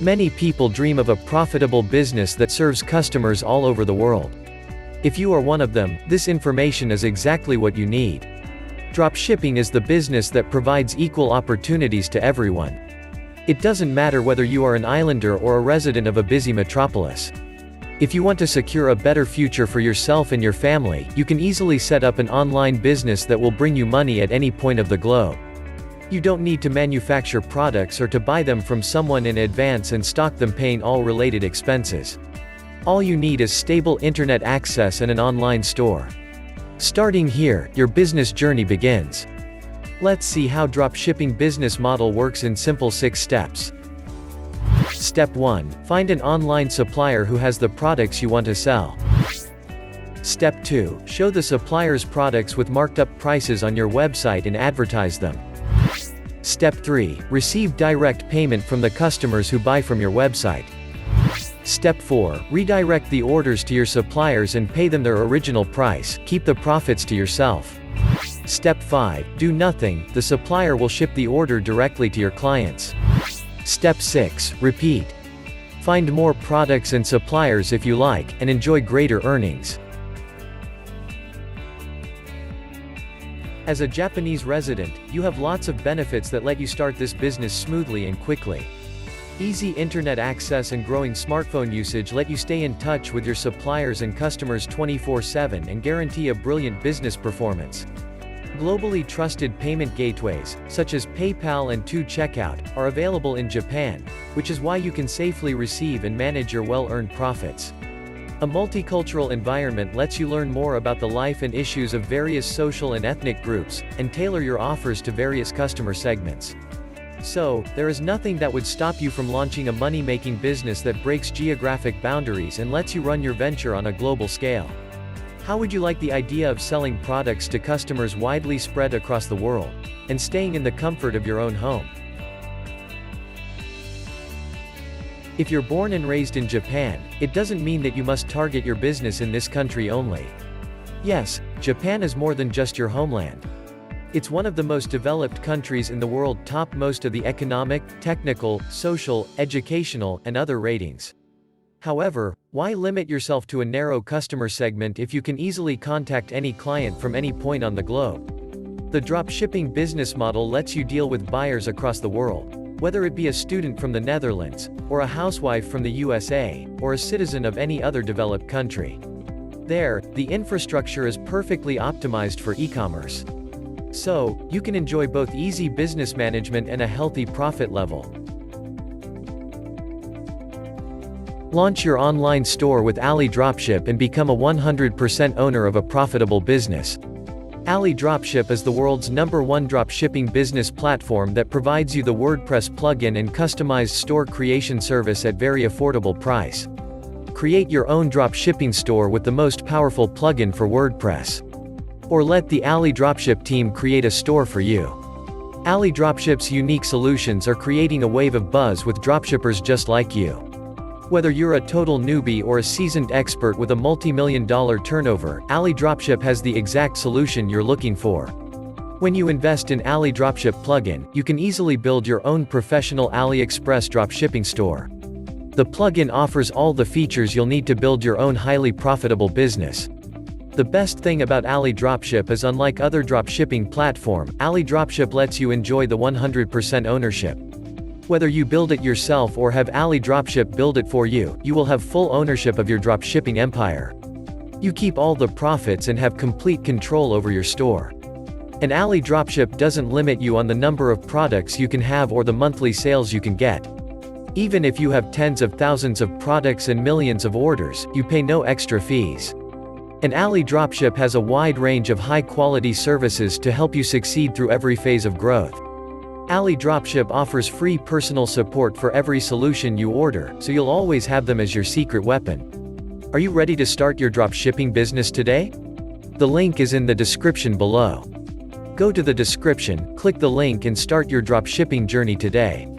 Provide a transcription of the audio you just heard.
Many people dream of a profitable business that serves customers all over the world. If you are one of them, this information is exactly what you need. Dropshipping is the business that provides equal opportunities to everyone. It doesn't matter whether you are an islander or a resident of a busy metropolis. If you want to secure a better future for yourself and your family, you can easily set up an online business that will bring you money at any point of the globe. You don't need to manufacture products or to buy them from someone in advance and stock them, paying all related expenses. All you need is stable internet access and an online store. Starting here, your business journey begins. Let's see how dropshipping business model works in simple 6 steps. Step 1. Find an online supplier who has the products you want to sell. Step 2. Show the supplier's products with marked up prices on your website and advertise them. Step 3. Receive direct payment from the customers who buy from your website. Step 4. Redirect the orders to your suppliers and pay them their original price. Keep the profits to yourself. Step 5. Do nothing, the supplier will ship the order directly to your clients. Step 6. Repeat. Find more products and suppliers if you like, and enjoy greater earnings. As a Japanese resident, you have lots of benefits that let you start this business smoothly and quickly. Easy internet access and growing smartphone usage let you stay in touch with your suppliers and customers 24/7 and guarantee a brilliant business performance. Globally trusted payment gateways, such as PayPal and 2Checkout, are available in Japan, which is why you can safely receive and manage your well-earned profits. A multicultural environment lets you learn more about the life and issues of various social and ethnic groups, and tailor your offers to various customer segments. So, there is nothing that would stop you from launching a money-making business that breaks geographic boundaries and lets you run your venture on a global scale. How would you like the idea of selling products to customers widely spread across the world, and staying in the comfort of your own home? If you're born and raised in Japan, it doesn't mean that you must target your business in this country only. Yes, Japan is more than just your homeland. It's one of the most developed countries in the world, top most of the economic, technical, social, educational, and other ratings. However, why limit yourself to a narrow customer segment if you can easily contact any client from any point on the globe? The dropshipping business model lets you deal with buyers across the world, whether it be a student from the Netherlands, or a housewife from the USA, or a citizen of any other developed country. There, the infrastructure is perfectly optimized for e-commerce. So, you can enjoy both easy business management and a healthy profit level. Launch your online store with AliDropship and become a 100% owner of a profitable business. AliDropship is the world's #1 dropshipping business platform that provides you the WordPress plugin and customized store creation service at very affordable price. Create your own dropshipping store with the most powerful plugin for WordPress. Or let the AliDropship team create a store for you. AliDropship's unique solutions are creating a wave of buzz with dropshippers just like you. Whether you're a total newbie or a seasoned expert with a multi-million-dollar turnover, AliDropship has the exact solution you're looking for. When you invest in AliDropship plugin, you can easily build your own professional AliExpress dropshipping store. The plugin offers all the features you'll need to build your own highly profitable business. The best thing about AliDropship is, unlike other dropshipping platform, AliDropship lets you enjoy the 100% ownership. Whether you build it yourself or have AliDropship build it for you, you will have full ownership of your dropshipping empire. You keep all the profits and have complete control over your store. And AliDropship doesn't limit you on the number of products you can have or the monthly sales you can get. Even if you have tens of thousands of products and millions of orders, you pay no extra fees. And AliDropship has a wide range of high-quality services to help you succeed through every phase of growth. AliDropship offers free personal support for every solution you order, so you'll always have them as your secret weapon. Are you ready to start your dropshipping business today? The link is in the description below. Go to the description, click the link and start your dropshipping journey today.